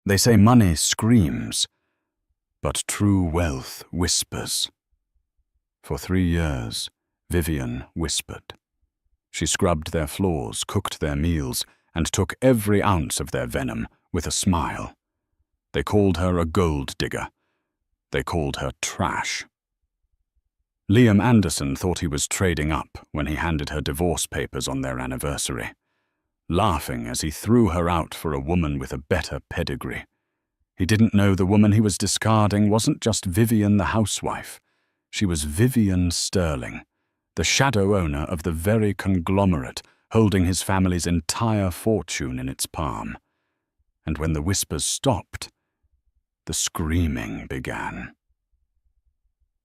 They say money screams, but true wealth whispers. For 3 years, Vivian whispered. She scrubbed their floors, cooked their meals, and took every ounce of their venom with a smile. They called her a gold digger. They called her trash. Liam Anderson thought he was trading up when he handed her divorce papers on their anniversary, laughing as he threw her out for a woman with a better pedigree. He didn't know the woman he was discarding wasn't just Vivian the housewife. She was Vivian Sterling, the shadow owner of the very conglomerate holding his family's entire fortune in its palm. And when the whispers stopped, the screaming began.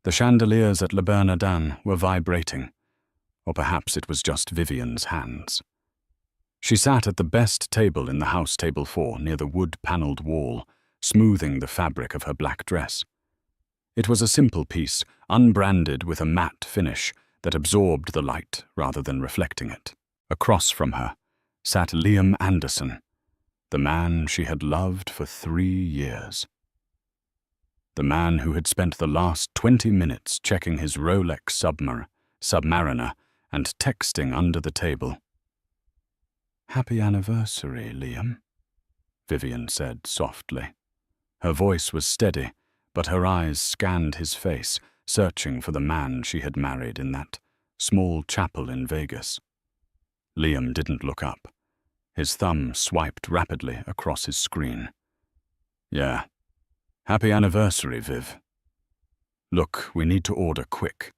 The chandeliers at Le Bernardin were vibrating, or perhaps it was just Vivian's hands. She sat at the best table in the house, table 4, near the wood-panelled wall, smoothing the fabric of her black dress. It was a simple piece, unbranded with a matte finish that absorbed the light rather than reflecting it. Across from her sat Liam Anderson, the man she had loved for 3 years. The man who had spent the last 20 minutes checking his Rolex Submariner and texting under the table. "Happy anniversary, Liam," Vivian said softly. Her voice was steady, but her eyes scanned his face, searching for the man she had married in that small chapel in Vegas. Liam didn't look up. His thumb swiped rapidly across his screen. "Yeah. Happy anniversary, Viv. Look, we need to order quick.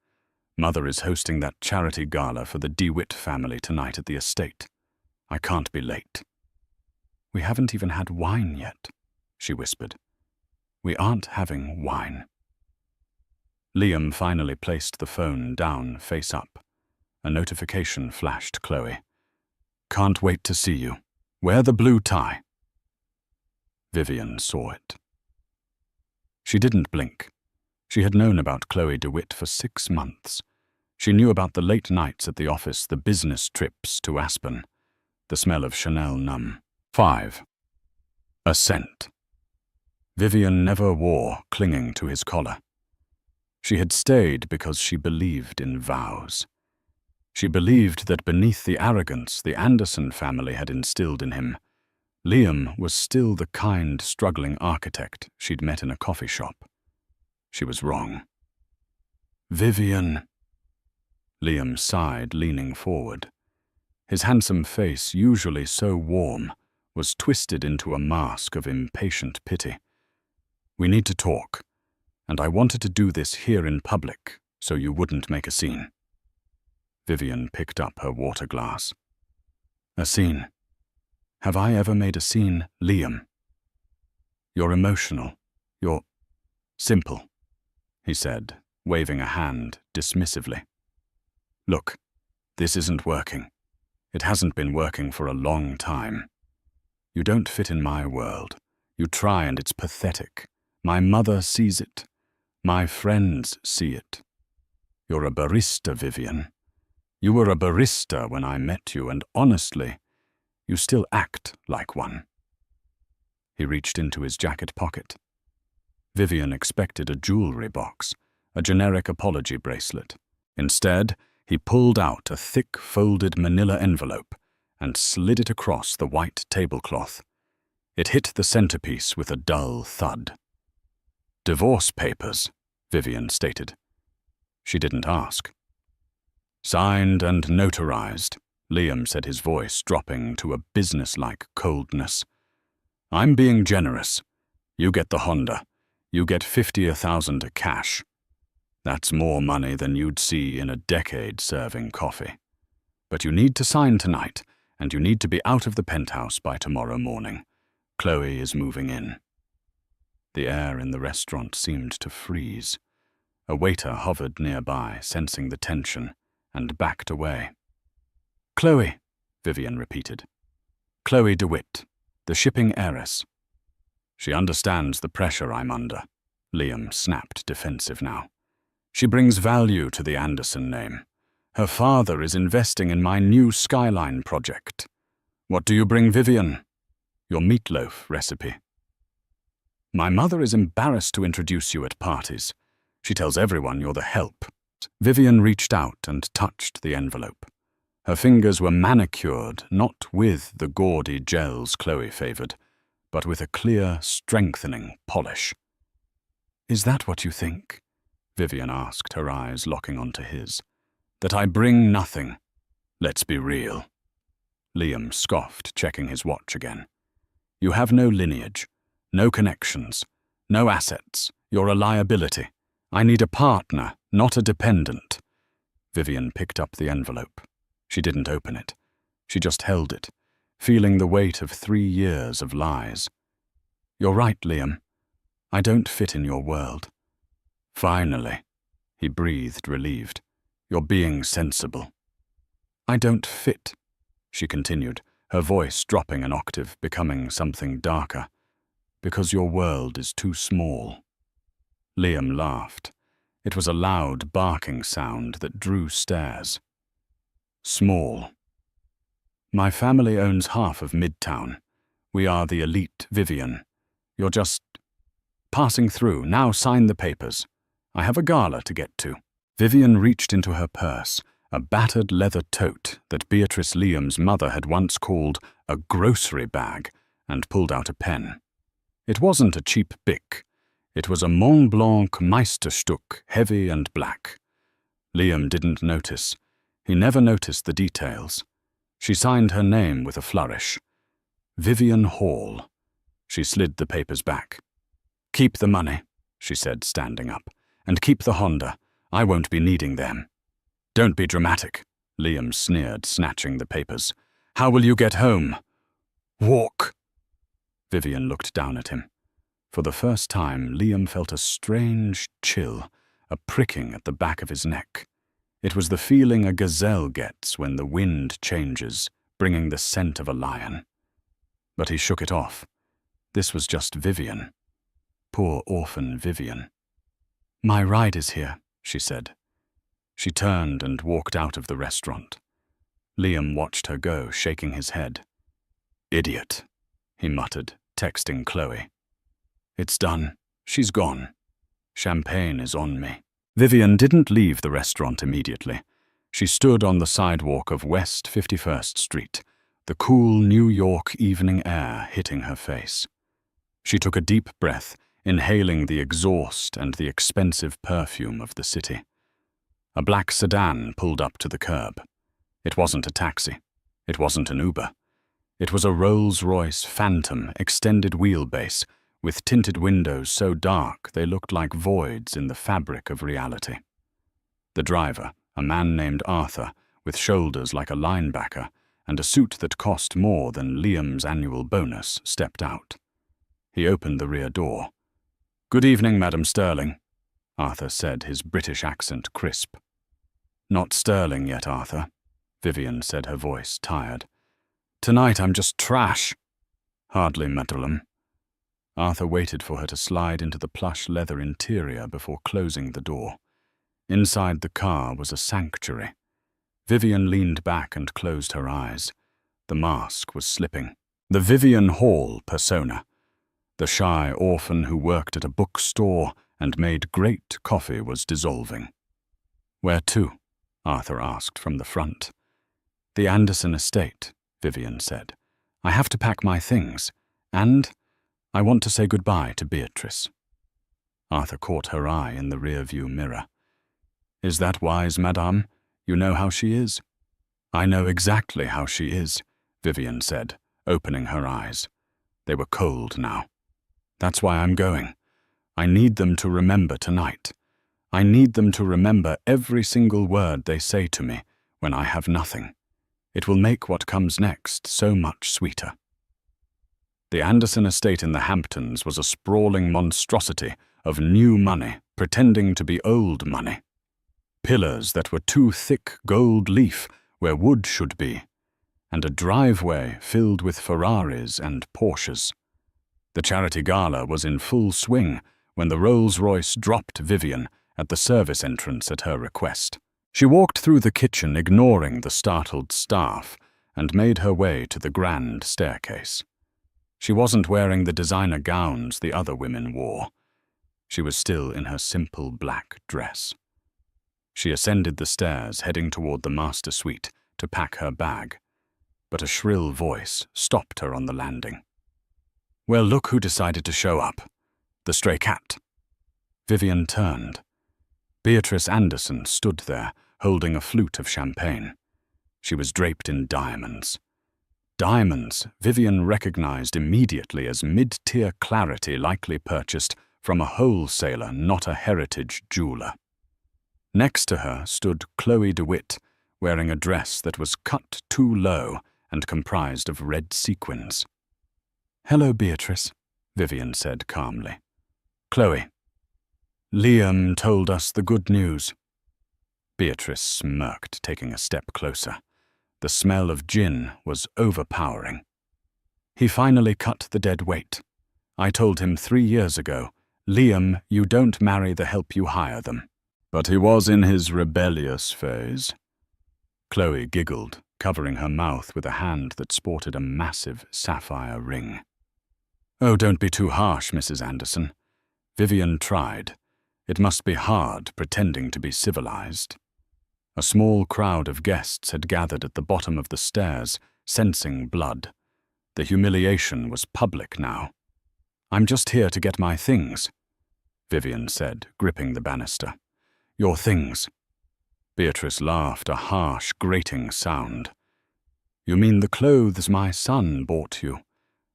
Mother is hosting that charity gala for the DeWitt family tonight at the estate. I can't be late." "We haven't even had wine yet," she whispered. "We aren't having wine." Liam finally placed the phone down face up. A notification flashed Chloe. "Can't wait to see you. Wear the blue tie." Vivian saw it. She didn't blink. She had known about Chloe DeWitt for 6 months. She knew about the late nights at the office, the business trips to Aspen, the smell of Chanel Num. 5. A scent. Vivian never wore clinging to his collar. She had stayed because she believed in vows. She believed that beneath the arrogance the Anderson family had instilled in him, Liam was still the kind, struggling architect she'd met in a coffee shop. She was wrong. "Vivian," Liam sighed, leaning forward. His handsome face, usually so warm, was twisted into a mask of impatient pity. "We need to talk, and I wanted to do this here in public so you wouldn't make a scene." Vivian picked up her water glass. "A scene? Have I ever made a scene, Liam?" "You're emotional. You're simple," he said, waving a hand dismissively. "Look, this isn't working. It hasn't been working for a long time. You don't fit in my world. You try and it's pathetic. My mother sees it. My friends see it. You're a barista, Vivian. You were a barista when I met you, and honestly, you still act like one." He reached into his jacket pocket. Vivian expected a jewelry box, a generic apology bracelet. Instead, he pulled out a thick, folded manila envelope and slid it across the white tablecloth. It hit the centerpiece with a dull thud. "Divorce papers," Vivian stated. She didn't ask. "Signed and notarized," Liam said, his voice dropping to a businesslike coldness. "I'm being generous. You get the Honda. You get $50,000 cash. That's more money than you'd see in a decade serving coffee. But you need to sign tonight, and you need to be out of the penthouse by tomorrow morning. Chloe is moving in." The air in the restaurant seemed to freeze. A waiter hovered nearby, sensing the tension, and backed away. "Chloe," Vivian repeated. "Chloe DeWitt, the shipping heiress." "She understands the pressure I'm under," Liam snapped, defensive now. "She brings value to the Anderson name. Her father is investing in my new Skyline project. What do you bring, Vivian? Your meatloaf recipe." My mother is embarrassed to introduce you at parties. She tells everyone you're the help. Vivian reached out and touched the envelope. Her fingers were manicured not with the gaudy gels Chloe favored, but with a clear, strengthening polish. "Is that what you think?" Vivian asked, her eyes locking onto his. "That I bring nothing? Let's be real." Liam scoffed, checking his watch again. "You have no lineage, no connections, no assets. You're a liability. I need a partner, not a dependent." Vivian picked up the envelope. She didn't open it. She just held it, feeling the weight of 3 years of lies. "You're right, Liam. I don't fit in your world." "Finally," he breathed, relieved. "You're being sensible." "I don't fit," she continued, her voice dropping an octave, becoming something darker. "Because your world is too small." Liam laughed. It was a loud, barking sound that drew stares. "Small. My family owns half of Midtown. We are the elite, Vivian. You're just passing through. Now sign the papers. I have a gala to get to." Vivian reached into her purse, a battered leather tote that Beatrice Liam's mother had once called a grocery bag, and pulled out a pen. It wasn't a cheap Bic. It was a Mont Blanc Meisterstück, heavy and black. Liam didn't notice. He never noticed the details. She signed her name with a flourish. Vivian Hall. She slid the papers back. "Keep the money," she said, standing up. "And keep the Honda. I won't be needing them." "Don't be dramatic," Liam sneered, snatching the papers. "How will you get home?" "Walk." Vivian looked down at him. For the first time, Liam felt a strange chill, a pricking at the back of his neck. It was the feeling a gazelle gets when the wind changes, bringing the scent of a lion. But he shook it off. This was just Vivian. Poor orphan Vivian. "My ride is here," she said. She turned and walked out of the restaurant. Liam watched her go, shaking his head. "Idiot," he muttered, texting Chloe. "It's done. She's gone. Champagne is on me." Vivian didn't leave the restaurant immediately. She stood on the sidewalk of West 51st Street, the cool New York evening air hitting her face. She took a deep breath, inhaling the exhaust and the expensive perfume of the city. A black sedan pulled up to the curb. It wasn't a taxi. It wasn't an Uber. It was a Rolls-Royce Phantom extended wheelbase, with tinted windows so dark they looked like voids in the fabric of reality. The driver, a man named Arthur, with shoulders like a linebacker and a suit that cost more than Liam's annual bonus, stepped out. He opened the rear door. "Good evening, Madam Sterling," Arthur said, his British accent crisp. "Not Sterling yet, Arthur," Vivian said, her voice tired. "Tonight I'm just trash." "Hardly, madame." Arthur waited for her to slide into the plush leather interior before closing the door. Inside the car was a sanctuary. Vivian leaned back and closed her eyes. The mask was slipping. The Vivian Hall persona. The shy orphan who worked at a bookstore and made great coffee was dissolving. "Where to?" Arthur asked from the front. "The Anderson estate," Vivian said. "I have to pack my things, and I want to say goodbye to Beatrice." Arthur caught her eye in the rear-view mirror. "Is that wise, madame? You know how she is?" "I know exactly how she is," Vivian said, opening her eyes. They were cold now. "That's why I'm going. I need them to remember tonight. I need them to remember every single word they say to me when I have nothing. It will make what comes next so much sweeter." The Anderson estate in the Hamptons was a sprawling monstrosity of new money pretending to be old money. Pillars that were too thick gold leaf where wood should be, and a driveway filled with Ferraris and Porsches. The charity gala was in full swing when the Rolls-Royce dropped Vivian at the service entrance at her request. She walked through the kitchen, ignoring the startled staff, and made her way to the grand staircase. She wasn't wearing the designer gowns the other women wore. She was still in her simple black dress. She ascended the stairs, heading toward the master suite to pack her bag, but a shrill voice stopped her on the landing. "Well, look who decided to show up. The stray cat." Vivian turned. Beatrice Anderson stood there, holding a flute of champagne. She was draped in diamonds. Diamonds Vivian recognized immediately as mid-tier clarity likely purchased from a wholesaler, not a heritage jeweler. Next to her stood Chloe DeWitt, wearing a dress that was cut too low and comprised of red sequins. "Hello, Beatrice," Vivian said calmly. "Chloe, Liam told us the good news." Beatrice smirked, taking a step closer. The smell of gin was overpowering. "He finally cut the dead weight. I told him 3 years ago, 'Liam, you don't marry the help you hire them.' But he was in his rebellious phase." Chloe giggled, covering her mouth with a hand that sported a massive sapphire ring. "Oh, don't be too harsh, Mrs. Anderson." Vivian tried. It must be hard pretending to be civilized. A small crowd of guests had gathered at the bottom of the stairs, sensing blood. The humiliation was public now. "I'm just here to get my things," Vivian said, gripping the banister. "Your things." Beatrice laughed, a harsh, grating sound. "You mean the clothes my son bought you,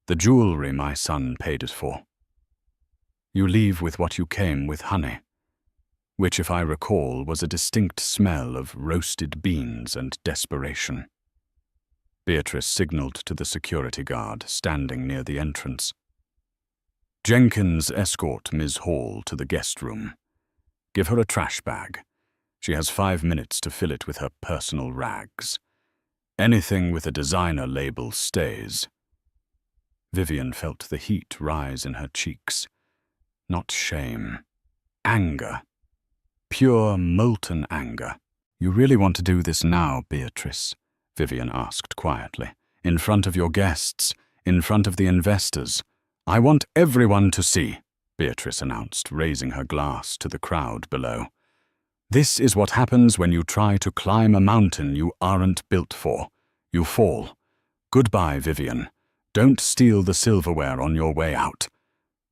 the jewelry my son paid it for. You leave with what you came with, honey," which, if I recall, was a distinct smell of roasted beans and desperation. Beatrice signaled to the security guard standing near the entrance. "Jenkins, escort Ms. Hall to the guest room. Give her a trash bag. She has 5 minutes to fill it with her personal rags. Anything with a designer label stays." Vivian felt the heat rise in her cheeks. Not shame. Anger. Pure, molten anger. "You really want to do this now, Beatrice?" Vivian asked quietly. "In front of your guests, in front of the investors." "I want everyone to see," Beatrice announced, raising her glass to the crowd below. "This is what happens when you try to climb a mountain you aren't built for. You fall. Goodbye, Vivian. Don't steal the silverware on your way out."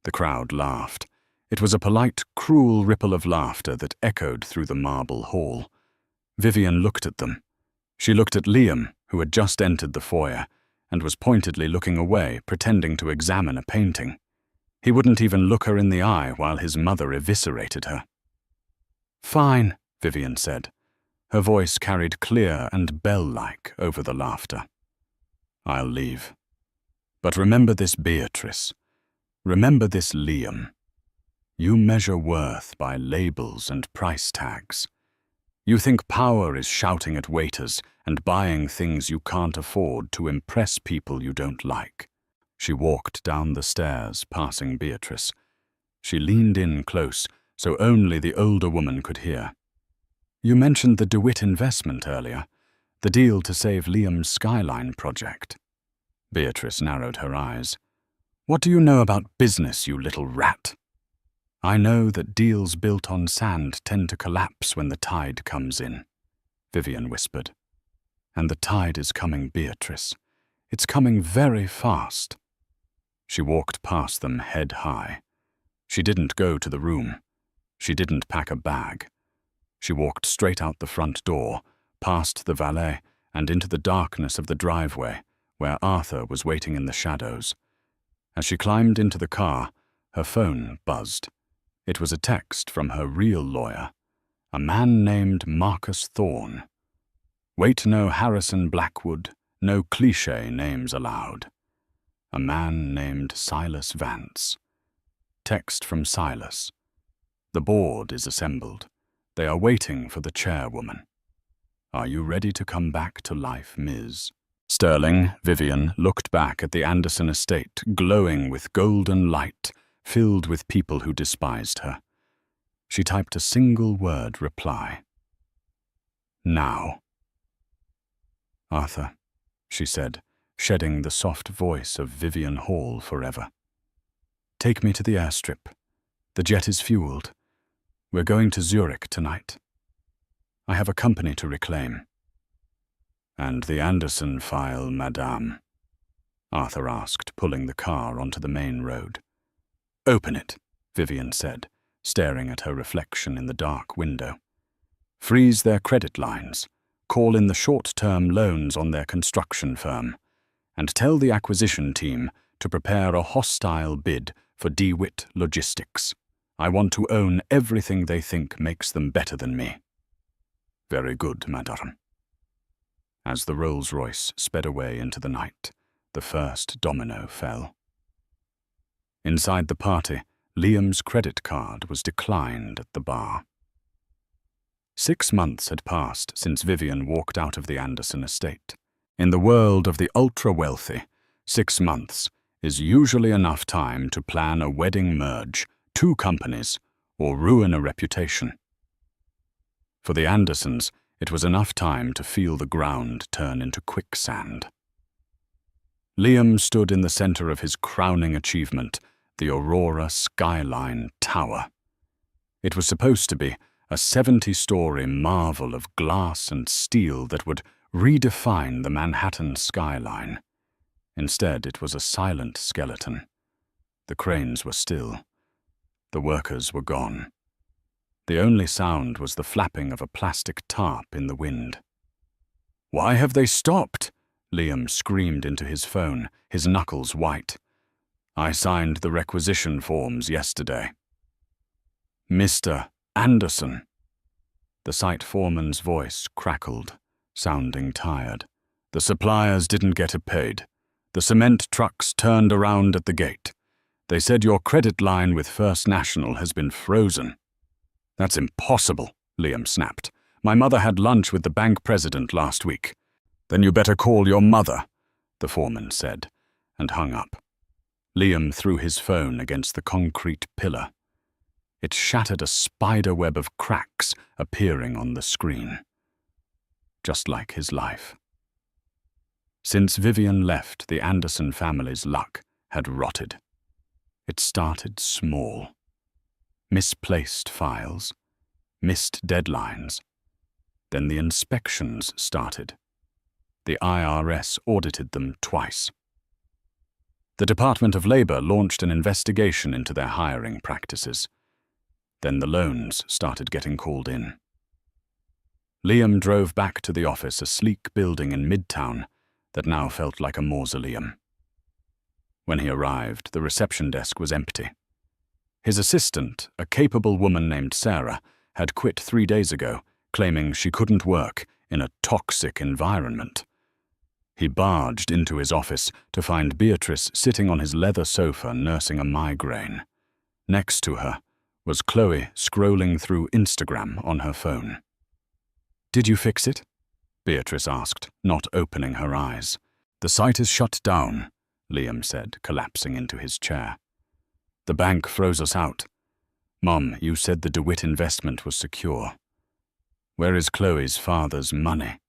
The crowd laughed. It was a polite, cruel ripple of laughter that echoed through the marble hall. Vivian looked at them. She looked at Liam, who had just entered the foyer, and was pointedly looking away, pretending to examine a painting. He wouldn't even look her in the eye while his mother eviscerated her. "Fine," Vivian said. Her voice carried clear and bell-like over the laughter. "I'll leave. But remember this, Beatrice. Remember this, Liam. You measure worth by labels and price tags. You think power is shouting at waiters and buying things you can't afford to impress people you don't like." She walked down the stairs, passing Beatrice. She leaned in close, so only the older woman could hear. "You mentioned the DeWitt investment earlier, the deal to save Liam's Skyline project." Beatrice narrowed her eyes. "What do you know about business, you little rat?" "I know that deals built on sand tend to collapse when the tide comes in," Vivian whispered. "And the tide is coming, Beatrice. It's coming very fast." She walked past them head high. She didn't go to the room. She didn't pack a bag. She walked straight out the front door, past the valet, and into the darkness of the driveway, where Arthur was waiting in the shadows. As she climbed into the car, her phone buzzed. It was a text from her real lawyer, a man named Marcus Thorne. Wait, no Harrison Blackwood, no cliché names allowed. A man named Silas Vance. Text from Silas. The board is assembled. They are waiting for the chairwoman. Are you ready to come back to life, Ms.? Sterling, Vivian, looked back at the Anderson estate, glowing with golden light, filled with people who despised her. She typed a single word reply. Now. "Arthur," she said, shedding the soft voice of Vivian Hall forever. "Take me to the airstrip. The jet is fueled. We're going to Zurich tonight. I have a company to reclaim." "And the Anderson file, madame?" Arthur asked, pulling the car onto the main road. "Open it," Vivian said, staring at her reflection in the dark window. "Freeze their credit lines, call in the short-term loans on their construction firm, and tell the acquisition team to prepare a hostile bid for DeWitt Logistics. I want to own everything they think makes them better than me." "Very good, madame." As the Rolls-Royce sped away into the night, the first domino fell. Inside the party, Liam's credit card was declined at the bar. 6 months had passed since Vivian walked out of the Anderson estate. In the world of the ultra-wealthy, 6 months is usually enough time to plan a wedding merge, 2 companies, or ruin a reputation. For the Andersons, it was enough time to feel the ground turn into quicksand. Liam stood in the center of his crowning achievement, the Aurora Skyline Tower. It was supposed to be a 70-story marvel of glass and steel that would redefine the Manhattan skyline. Instead, it was a silent skeleton. The cranes were still. The workers were gone. The only sound was the flapping of a plastic tarp in the wind. "Why have they stopped?" Liam screamed into his phone, his knuckles white. "I signed the requisition forms yesterday." "Mr. Anderson." The site foreman's voice crackled, sounding tired. "The suppliers didn't get it paid. The cement trucks turned around at the gate. They said your credit line with First National has been frozen." "That's impossible," Liam snapped. "My mother had lunch with the bank president last week." "Then you better call your mother," the foreman said, and hung up. Liam threw his phone against the concrete pillar. It shattered a spider web of cracks appearing on the screen. Just like his life. Since Vivian left, the Anderson family's luck had rotted. It started small. Misplaced files, missed deadlines. Then the inspections started. The IRS audited them twice. The Department of Labor launched an investigation into their hiring practices. Then the loans started getting called in. Liam drove back to the office, a sleek building in Midtown that now felt like a mausoleum. When he arrived, the reception desk was empty. His assistant, a capable woman named Sarah, had quit 3 days ago, claiming she couldn't work in a toxic environment. He barged into his office to find Beatrice sitting on his leather sofa nursing a migraine. Next to her was Chloe scrolling through Instagram on her phone. "Did you fix it?" Beatrice asked, not opening her eyes. "The site is shut down," Liam said, collapsing into his chair. "The bank froze us out. Mom, you said the DeWitt investment was secure. Where is Chloe's father's money?"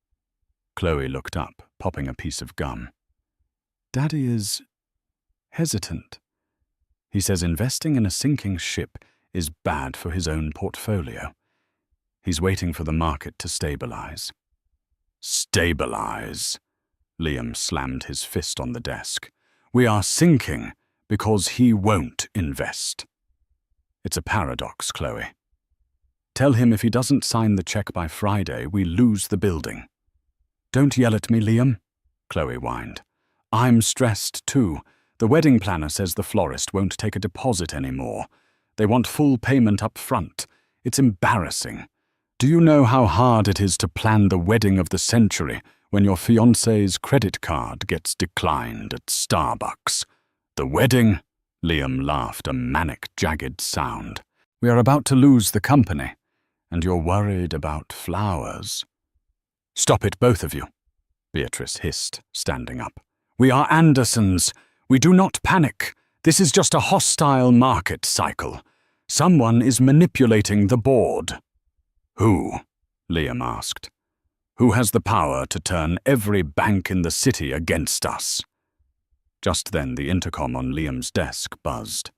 Chloe looked up, popping a piece of gum. "Daddy is hesitant. He says investing in a sinking ship is bad for his own portfolio. He's waiting for the market to stabilize." "Stabilize?" Liam slammed his fist on the desk. "We are sinking because he won't invest." "It's a paradox, Chloe. Tell him if he doesn't sign the check by Friday, we lose the building." "Don't yell at me, Liam," Chloe whined. "I'm stressed too. The wedding planner says the florist won't take a deposit anymore. They want full payment up front. It's embarrassing. Do you know how hard it is to plan the wedding of the century when your fiancé's credit card gets declined at Starbucks?" "The wedding?" Liam laughed, a manic, jagged sound. "We are about to lose the company, and you're worried about flowers." "Stop it, both of you," Beatrice hissed, standing up. "We are Andersons. We do not panic. This is just a hostile market cycle. Someone is manipulating the board." "Who?" Liam asked. Who has the power to turn every bank in the city against us? Just then the intercom on Liam's desk buzzed.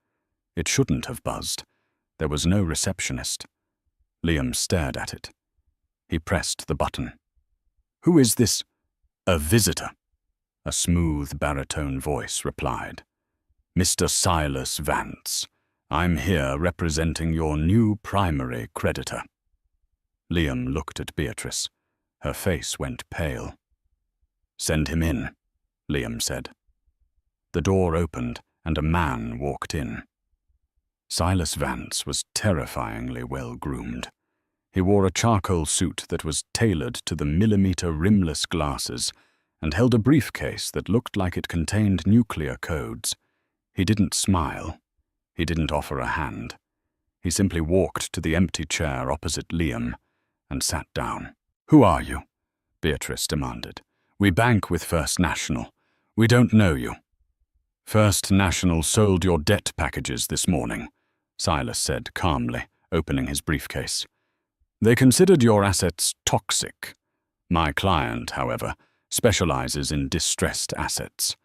It shouldn't have buzzed. There was no receptionist. Liam stared at it. He pressed the button. "Who is this?" "A visitor," a smooth baritone voice replied. "Mr. Silas Vance. I'm here representing your new primary creditor." Liam looked at Beatrice. Her face went pale. "Send him in," Liam said. The door opened and a man walked in. Silas Vance was terrifyingly well-groomed. He wore a charcoal suit that was tailored to the millimeter rimless glasses and held a briefcase that looked like it contained nuclear codes. He didn't smile. He didn't offer a hand. He simply walked to the empty chair opposite Liam and sat down. "Who are you?" Beatrice demanded. "We bank with First National. We don't know you." "First National sold your debt packages this morning," Silas said calmly, opening his briefcase. "They considered your assets toxic. My client, however, specializes in distressed assets.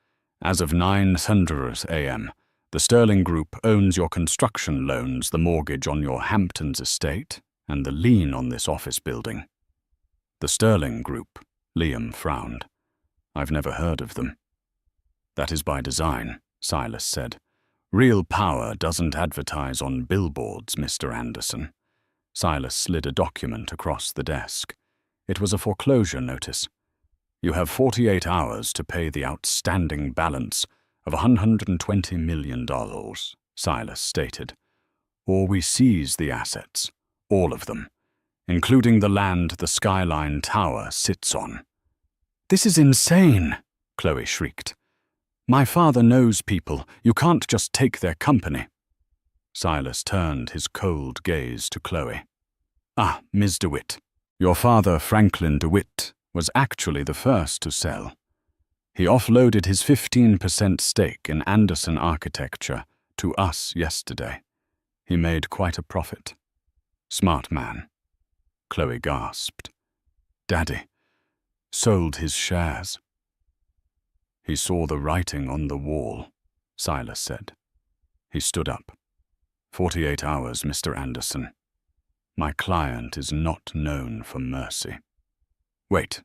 As of 9:00 a.m., the Sterling Group owns your construction loans, the mortgage on your Hamptons estate, and the lien on this office building." "The Sterling Group," Liam frowned. "I've never heard of them." "That is by design," Silas said. "Real power doesn't advertise on billboards, Mr. Anderson." Silas slid a document across the desk. It was a foreclosure notice. "You have 48 hours to pay the outstanding balance of $120 million, Silas stated. "Or we seize the assets, all of them, including the land the Skyline Tower sits on." "This is insane," Chloe shrieked. "My father knows people. You can't just take their company." Silas turned his cold gaze to Chloe. "Ah, Ms. DeWitt. Your father, Franklin DeWitt, was actually the first to sell. He offloaded his 15% stake in Anderson Architecture to us yesterday. He made quite a profit." "Smart man." Chloe gasped. "Daddy sold his shares." "He saw the writing on the wall," Silas said. He stood up. 48 hours, Mr. Anderson. My client is not known for mercy." "Wait."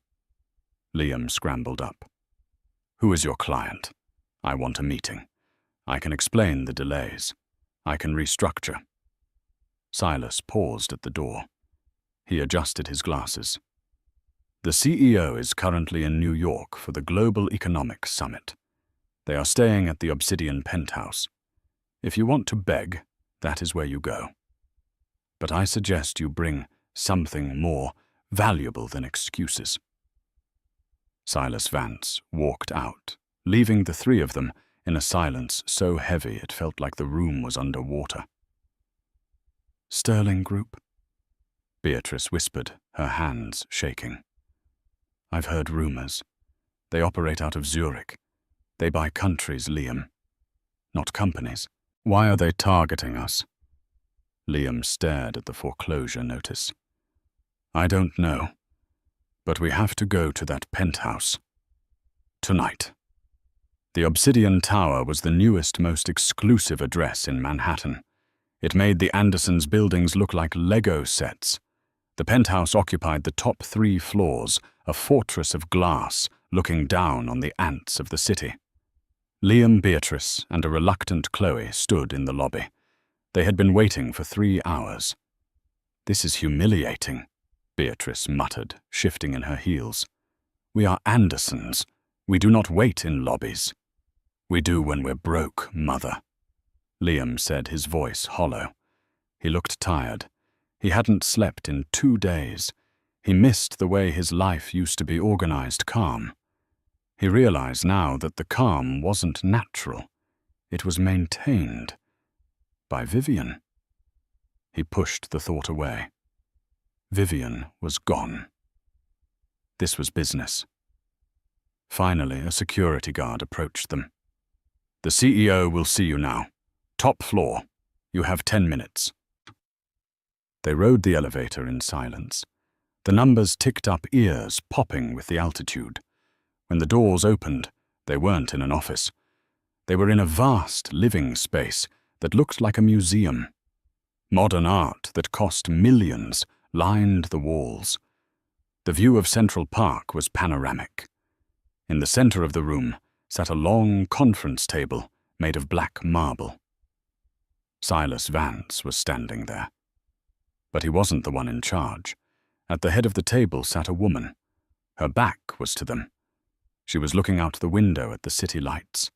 Liam scrambled up. "Who is your client? I want a meeting. I can explain the delays. I can restructure." Silas paused at the door. He adjusted his glasses. "The CEO is currently in New York for the Global Economic Summit. They are staying at the Obsidian Penthouse. If you want to beg, that is where you go. But I suggest you bring something more valuable than excuses." Silas Vance walked out, leaving the three of them in a silence so heavy it felt like the room was under water. "Sterling Group?" Beatrice whispered, her hands shaking. "I've heard rumors. They operate out of Zurich. They buy countries, Liam, not companies. Why are they targeting us?" Liam stared at the foreclosure notice. "I don't know, but we have to go to that penthouse. Tonight." The Obsidian Tower was the newest, most exclusive address in Manhattan. It made the Andersons' buildings look like Lego sets. The penthouse occupied the top 3 floors, a fortress of glass looking down on the ants of the city. Liam, Beatrice, and a reluctant Chloe stood in the lobby. They had been waiting for 3 hours. "This is humiliating," Beatrice muttered, shifting in her heels. "We are Andersons. We do not wait in lobbies." "We do when we're broke, Mother," Liam said, his voice hollow. He looked tired. He hadn't slept in 2 days. He missed the way his life used to be organized calm. He realized now that the calm wasn't natural. It was maintained by Vivian. He pushed the thought away. Vivian was gone. This was business. Finally, a security guard approached them. "The CEO will see you now. Top floor. You have 10 minutes." They rode the elevator in silence. The numbers ticked up, ears popping with the altitude. When the doors opened, they weren't in an office. They were in a vast living space that looked like a museum. Modern art that cost millions lined the walls. The view of Central Park was panoramic. In the center of the room sat a long conference table made of black marble. Silas Vance was standing there. But he wasn't the one in charge. At the head of the table sat a woman. Her back was to them. She was looking out the window at the city lights.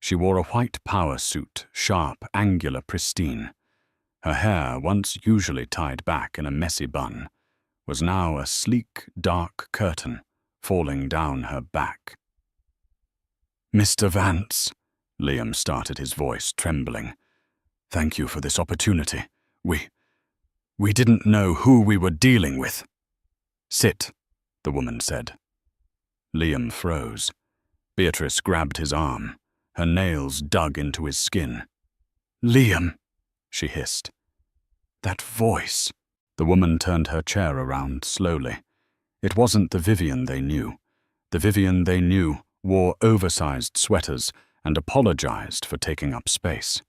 She wore a white power suit, sharp, angular, pristine. Her hair, once usually tied back in a messy bun, was now a sleek, dark curtain falling down her back. "Mr. Vance," Liam started, his voice trembling. "Thank you for this opportunity. We didn't know who we were dealing with." "Sit," the woman said. Liam froze. Beatrice grabbed his arm. Her nails dug into his skin. "Liam," she hissed. "That voice." The woman turned her chair around slowly. It wasn't the Vivian they knew. The Vivian they knew wore oversized sweaters and apologized for taking up space.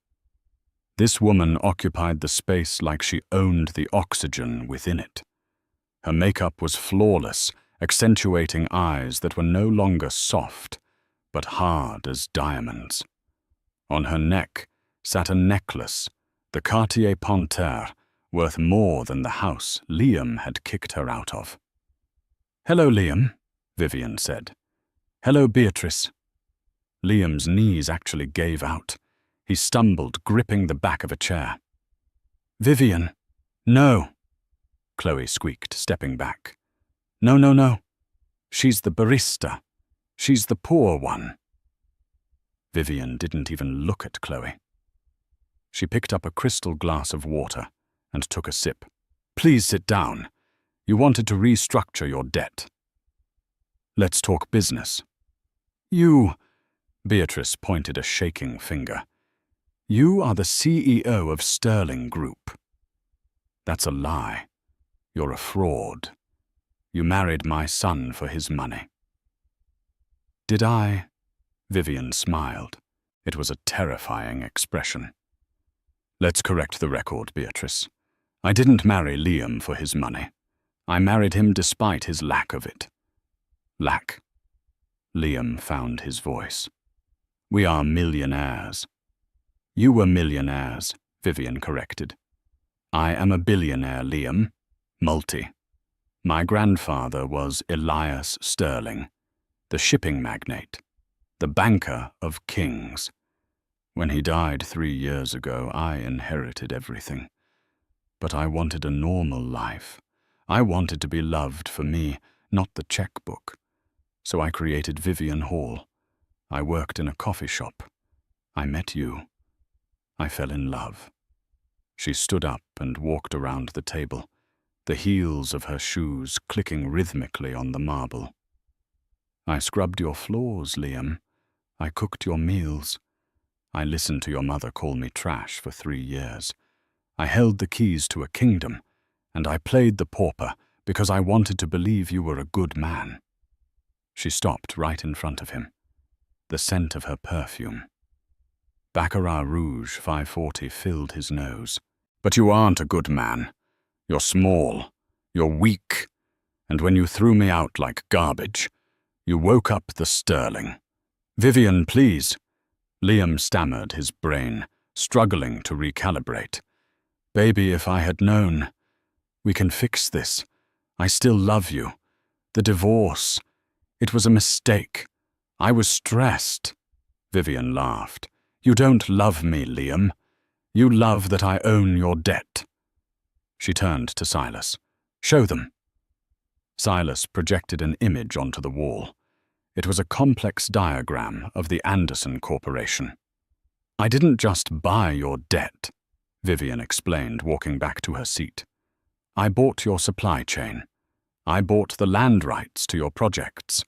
This woman occupied the space like she owned the oxygen within it. Her makeup was flawless, accentuating eyes that were no longer soft, but hard as diamonds. On her neck sat a necklace, the Cartier Panthère, worth more than the house Liam had kicked her out of. "Hello, Liam," Vivian said. "Hello, Beatrice." Liam's knees actually gave out. He stumbled, gripping the back of a chair. "Vivian, no," Chloe squeaked, stepping back. No. She's the barista. She's the poor one." Vivian didn't even look at Chloe. She picked up a crystal glass of water and took a sip. "Please sit down. You wanted to restructure your debt. Let's talk business." "You," Beatrice pointed a shaking finger. "You are the CEO of Sterling Group." "That's a lie. You're a fraud. You married my son for his money." "Did I?" Vivian smiled. It was a terrifying expression. "Let's correct the record, Beatrice. I didn't marry Liam for his money. I married him despite his lack of it." "Lack?" Liam found his voice. "We are millionaires." "You were millionaires," Vivian corrected. "I am a billionaire, Liam. Multi. My grandfather was Elias Sterling, the shipping magnate, the banker of kings. When he died 3 years ago, I inherited everything. But I wanted a normal life. I wanted to be loved for me, not the checkbook. So I created Vivian Hall. I worked in a coffee shop. I met you. I fell in love." She stood up and walked around the table, the heels of her shoes clicking rhythmically on the marble. "I scrubbed your floors, Liam. I cooked your meals. I listened to your mother call me trash for 3 years. I held the keys to a kingdom, and I played the pauper because I wanted to believe you were a good man." She stopped right in front of him, the scent of her perfume. Baccarat Rouge 540 filled his nose. "But you aren't a good man. You're small. You're weak. And when you threw me out like garbage, you woke up the Sterling." "Vivian, please." Liam stammered, his brain struggling to recalibrate. "Baby, if I had known. We can fix this. I still love you. The divorce. It was a mistake. I was stressed." Vivian laughed. "You don't love me, Liam. You love that I own your debt." She turned to Silas. "Show them." Silas projected an image onto the wall. It was a complex diagram of the Anderson Corporation. "I didn't just buy your debt," Vivian explained, walking back to her seat. "I bought your supply chain. I bought the land rights to your projects.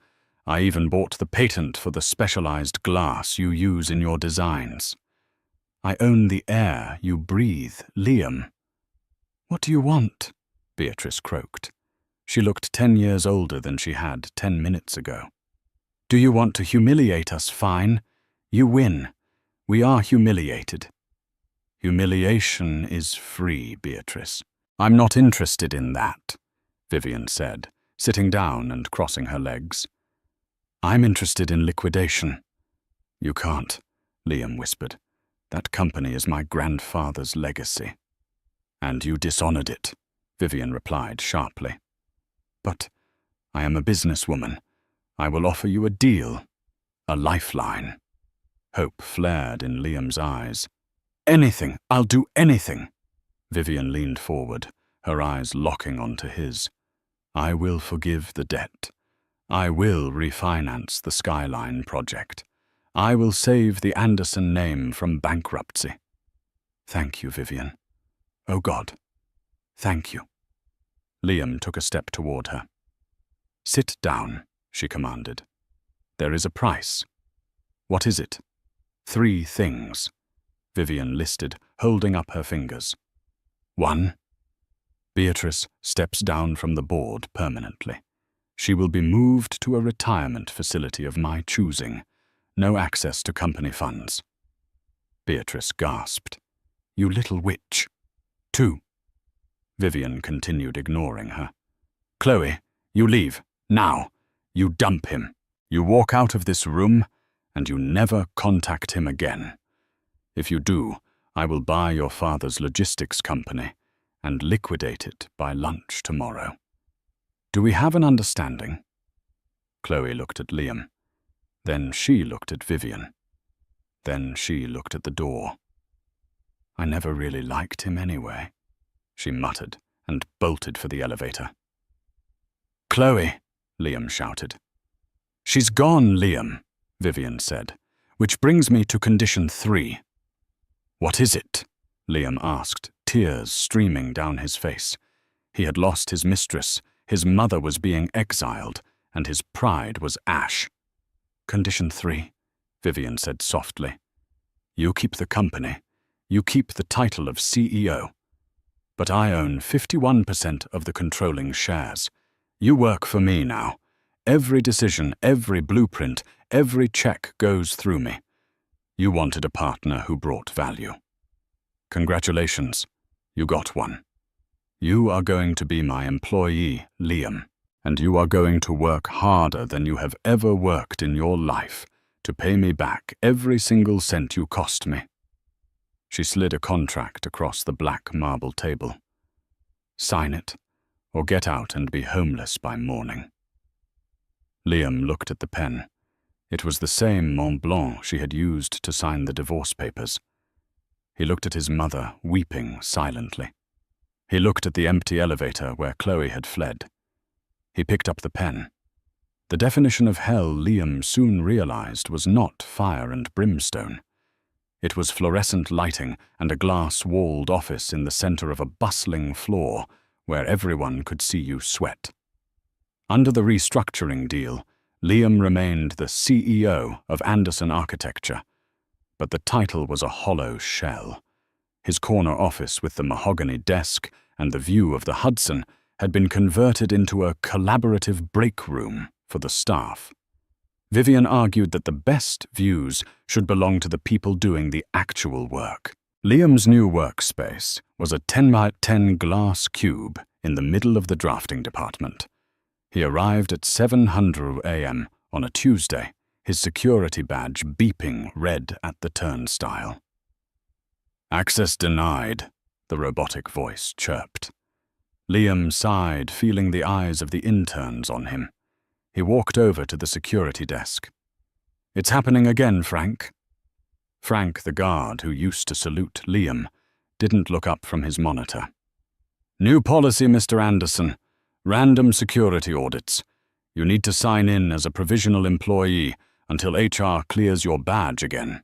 I even bought the patent for the specialized glass you use in your designs. I own the air you breathe, Liam." "What do you want?" Beatrice croaked. She looked 10 years older than she had 10 minutes ago. Do you want to humiliate us? Fine. You win. We are humiliated. Humiliation is free, Beatrice. I'm not interested in that, Vivian said, sitting down and crossing her legs. I'm interested in liquidation. You can't, Liam whispered. That company is my grandfather's legacy. And you dishonored it, Vivian replied sharply. But I am a businesswoman. I will offer you a deal, a lifeline. Hope flared in Liam's eyes. Anything, I'll do anything. Vivian leaned forward, her eyes locking onto his. I will forgive the debt. I will refinance the Skyline project. I will save the Anderson name from bankruptcy. Thank you, Vivian. Oh God, thank you. Liam took a step toward her. Sit down, she commanded. There is a price. What is it? 3 things, Vivian listed, holding up her fingers. 1. Beatrice steps down from the board permanently. She will be moved to a retirement facility of my choosing. No access to company funds. Beatrice gasped. You little witch. 2. Vivian continued, ignoring her. Chloe, you leave. Now. You dump him. You walk out of this room, and you never contact him again. If you do, I will buy your father's logistics company and liquidate it by lunch tomorrow. Do we have an understanding? Chloe looked at Liam. Then she looked at Vivian. Then she looked at the door. I never really liked him anyway, she muttered and bolted for the elevator. Chloe, Liam shouted. She's gone, Liam, Vivian said, which brings me to condition 3. What is it? Liam asked, tears streaming down his face. He had lost his mistress, his mother was being exiled, and his pride was ash. Condition 3, Vivian said softly. You keep the company. You keep the title of CEO. But I own 51% of the controlling shares. You work for me now. Every decision, every blueprint, every check goes through me. You wanted a partner who brought value. Congratulations, you got one. You are going to be my employee, Liam, and you are going to work harder than you have ever worked in your life to pay me back every single cent you cost me. She slid a contract across the black marble table. Sign it, or get out and be homeless by morning. Liam looked at the pen. It was the same Mont Blanc she had used to sign the divorce papers. He looked at his mother, weeping silently. He looked at the empty elevator where Chloe had fled. He picked up the pen. The definition of hell, Liam soon realized, was not fire and brimstone. It was fluorescent lighting and a glass-walled office in the center of a bustling floor where everyone could see you sweat. Under the restructuring deal, Liam remained the CEO of Anderson Architecture, but the title was a hollow shell. His corner office with the mahogany desk and the view of the Hudson had been converted into a collaborative break room for the staff. Vivian argued that the best views should belong to the people doing the actual work. Liam's new workspace was a 10x10 glass cube in the middle of the drafting department. He arrived at 7:00 a.m. on a Tuesday, his security badge beeping red at the turnstile. Access denied, the robotic voice chirped. Liam sighed, feeling the eyes of the interns on him. He walked over to the security desk. It's happening again, Frank. Frank, the guard who used to salute Liam, didn't look up from his monitor. New policy, Mr. Anderson. Random security audits. You need to sign in as a provisional employee until HR clears your badge again.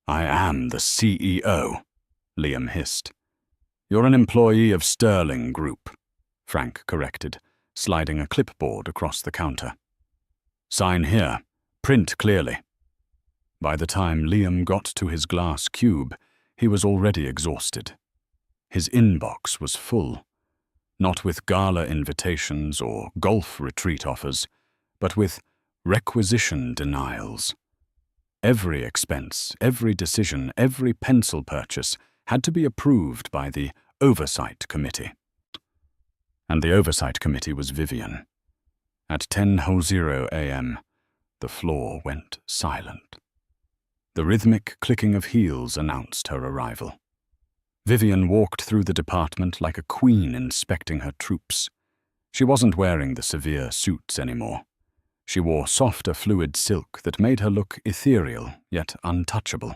I am the CEO, Liam hissed. You're an employee of Sterling Group, Frank corrected, sliding a clipboard across the counter. Sign here. Print clearly. By the time Liam got to his glass cube, he was already exhausted. His inbox was full. not with gala invitations or golf retreat offers, but with requisition denials. Every expense, every decision, every pencil purchase had to be approved by the Oversight Committee. And the Oversight Committee was Vivian. At 10:00 a.m., the floor went silent. The rhythmic clicking of heels announced her arrival. Vivian walked through the department like a queen inspecting her troops. She wasn't wearing the severe suits anymore. She wore softer fluid silk that made her look ethereal, yet untouchable.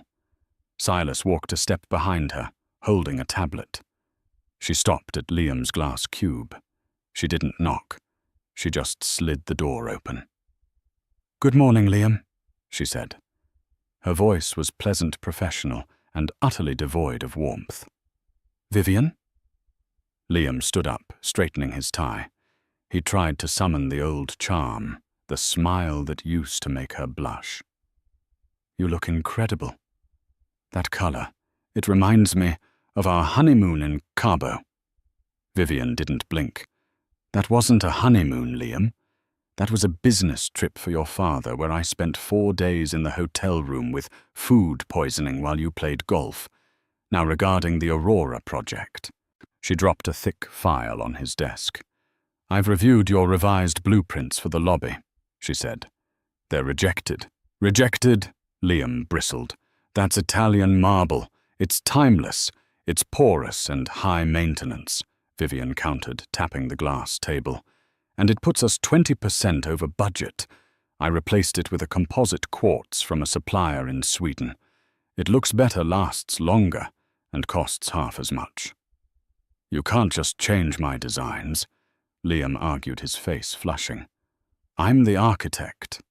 Silas walked a step behind her, holding a tablet. She stopped at Liam's glass cube. She didn't knock. She just slid the door open. "Good morning, Liam," she said. Her voice was pleasant, professional, and utterly devoid of warmth. "Vivian?" Liam stood up, straightening his tie. He tried to summon the old charm, the smile that used to make her blush. "You look incredible. That color, it reminds me of our honeymoon in Cabo." Vivian didn't blink. "That wasn't a honeymoon, Liam. That was a business trip for your father where I spent 4 days in the hotel room with food poisoning while you played golf. Now regarding the Aurora project." She dropped a thick file on his desk. "I've reviewed your revised blueprints for the lobby," she said. "They're rejected." "Rejected?" Liam bristled. "That's Italian marble. It's timeless. It's porous and high maintenance," Vivian countered, tapping the glass table. "And it puts us 20% over budget. I replaced it with a composite quartz from a supplier in Sweden. It looks better, lasts longer, and costs half as much." "You can't just change my designs," Liam argued, his face flushing. "I'm the architect."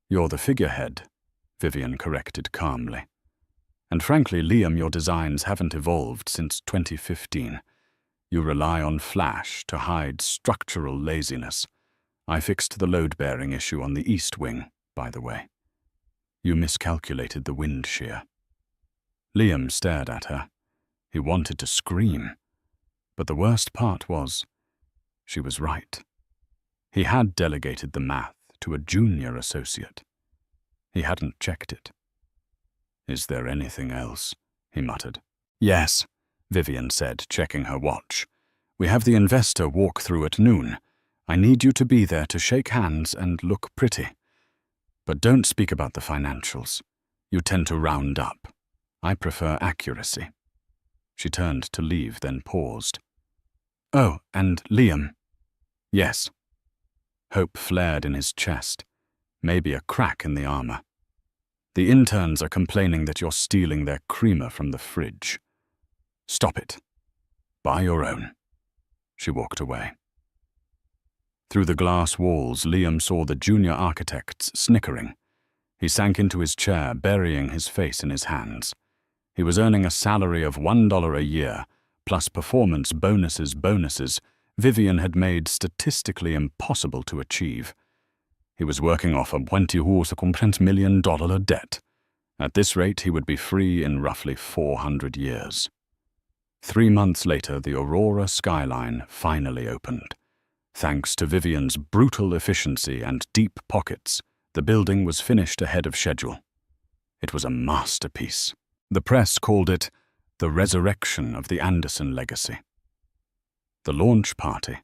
"You're the figurehead," Vivian corrected calmly. "And frankly, Liam, your designs haven't evolved since 2015. You rely on flash to hide structural laziness. I fixed the load-bearing issue on the east wing, by the way. You miscalculated the wind shear." Liam stared at her. He wanted to scream. But the worst part was, she was right. He had delegated the math to a junior associate. He hadn't checked it. "Is there anything else?" he muttered. "Yes," Vivian said, checking her watch. "We have the investor walk through at noon. I need you to be there to shake hands and look pretty. But don't speak about the financials. You tend to round up. I prefer accuracy." She turned to leave, then paused. "Oh, and Liam." "Yes." Hope flared in his chest. Maybe a crack in the armor. "The interns are complaining that you're stealing their creamer from the fridge. Stop it. Buy your own." She walked away. Through the glass walls, Liam saw the junior architects snickering. He sank into his chair, burying his face in his hands. He was earning a salary of $1 a year, plus performance bonuses Vivian had made statistically impossible to achieve. He was working off a $20 million debt. At this rate, he would be free in roughly 400 years. 3 months later, the Aurora skyline finally opened. Thanks to Vivian's brutal efficiency and deep pockets, the building was finished ahead of schedule. It was a masterpiece. The press called it the resurrection of the Anderson legacy. The launch party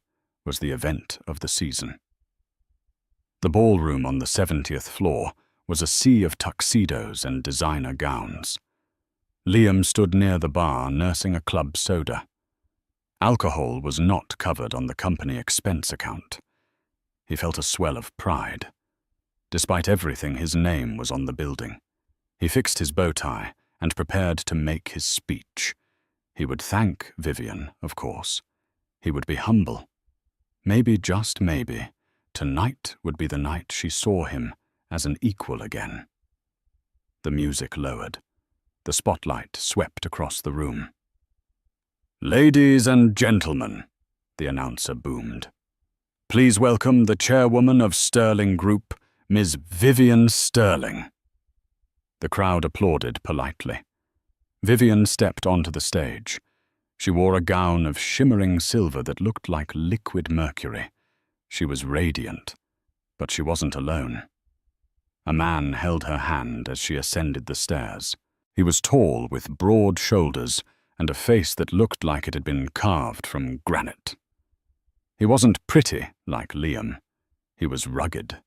was the event of the season. The ballroom on the 70th floor was a sea of tuxedos and designer gowns. Liam stood near the bar nursing a club soda. Alcohol was not covered on the company expense account. He felt a swell of pride. Despite everything, his name was on the building. He fixed his bow tie and prepared to make his speech. He would thank Vivian, of course. He would be humble. Maybe, just maybe, tonight would be the night she saw him as an equal again. The music lowered. The spotlight swept across the room. "Ladies and gentlemen," the announcer boomed, "please welcome the chairwoman of Sterling Group, Ms. Vivian Sterling." The crowd applauded politely. Vivian stepped onto the stage. She wore a gown of shimmering silver that looked like liquid mercury. She was radiant, but she wasn't alone. A man held her hand as she ascended the stairs. He was tall, with broad shoulders and a face that looked like it had been carved from granite. He wasn't pretty like Liam. He was rugged.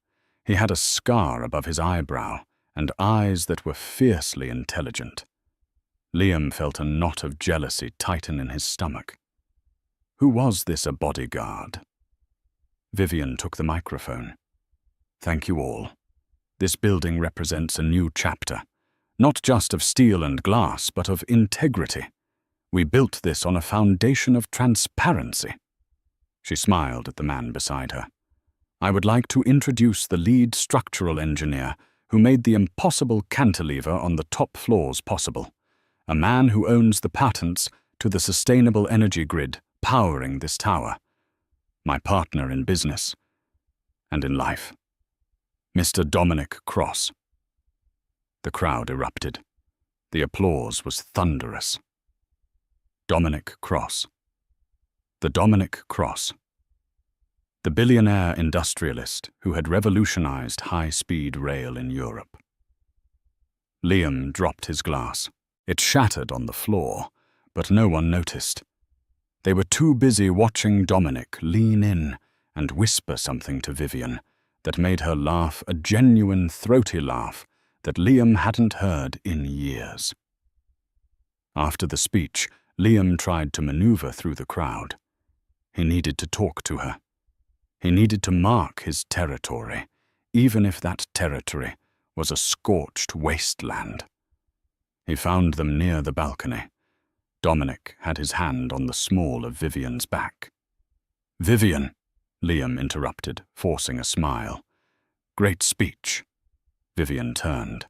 He had a scar above his eyebrow and eyes that were fiercely intelligent. Liam felt a knot of jealousy tighten in his stomach. Who was this a bodyguard? Vivian took the microphone. Thank you all. This building represents a new chapter, not just of steel and glass, but of integrity. We built this on a foundation of transparency. She smiled at the man beside her. I would like to introduce the lead structural engineer who made the impossible cantilever on the top floors possible, a man who owns the patents to the sustainable energy grid powering this tower. My partner in business and in life, Mr. Dominic Cross. The crowd erupted. The applause was thunderous. Dominic Cross. The Dominic Cross. The billionaire industrialist who had revolutionized high-speed rail in Europe. Liam dropped his glass. It shattered on the floor, but no one noticed. They were too busy watching Dominic lean in and whisper something to Vivian that made her laugh, a genuine, throaty laugh that Liam hadn't heard in years. After the speech, Liam tried to maneuver through the crowd. He needed to talk to her. He needed to mark his territory, even if that territory was a scorched wasteland. He found them near the balcony. Dominic had his hand on the small of Vivian's back. Vivian, Liam interrupted, forcing a smile. Great speech. Vivian turned.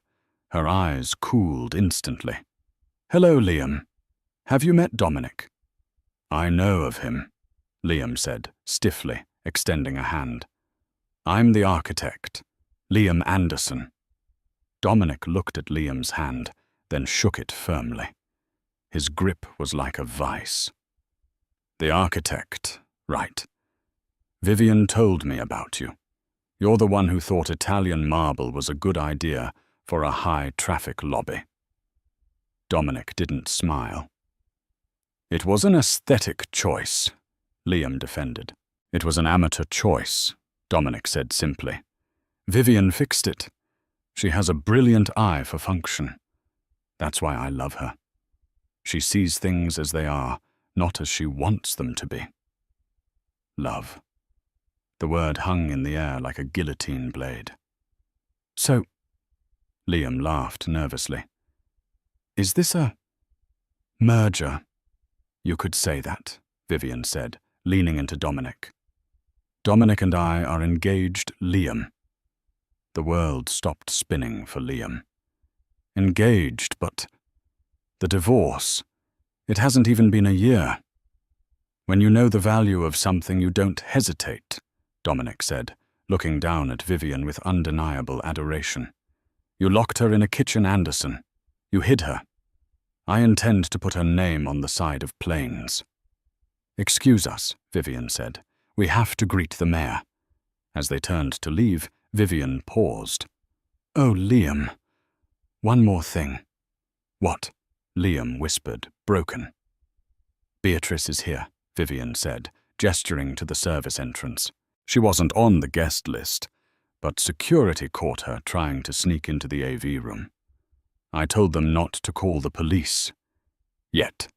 Her eyes cooled instantly. Hello, Liam. Have you met Dominic? I know of him, Liam said, stiffly, extending a hand. I'm the architect, Liam Anderson. Dominic looked at Liam's hand, then shook it firmly. His grip was like a vice. The architect, right. Vivian told me about you. You're the one who thought Italian marble was a good idea for a high-traffic lobby. Dominic didn't smile. It was an aesthetic choice, Liam defended. It was an amateur choice, Dominic said simply. Vivian fixed it. She has a brilliant eye for function. That's why I love her. She sees things as they are, not as she wants them to be. Love. The word hung in the air like a guillotine blade. So, Liam laughed nervously. Is this a merger? You could say that, Vivian said, leaning into Dominic. Dominic and I are engaged, Liam. The world stopped spinning for Liam. Engaged, but the divorce. It hasn't even been a year. When you know the value of something, you don't hesitate, Dominic said, looking down at Vivian with undeniable adoration. You locked her in a kitchen, Anderson. You hid her. I intend to put her name on the side of planes. Excuse us, Vivian said. We have to greet the mayor. As they turned to leave, Vivian paused. Oh, Liam. One more thing. What? Liam whispered, broken. Beatrice is here, Vivian said, gesturing to the service entrance. She wasn't on the guest list, but security caught her trying to sneak into the AV room. I told them not to call the police. Yet.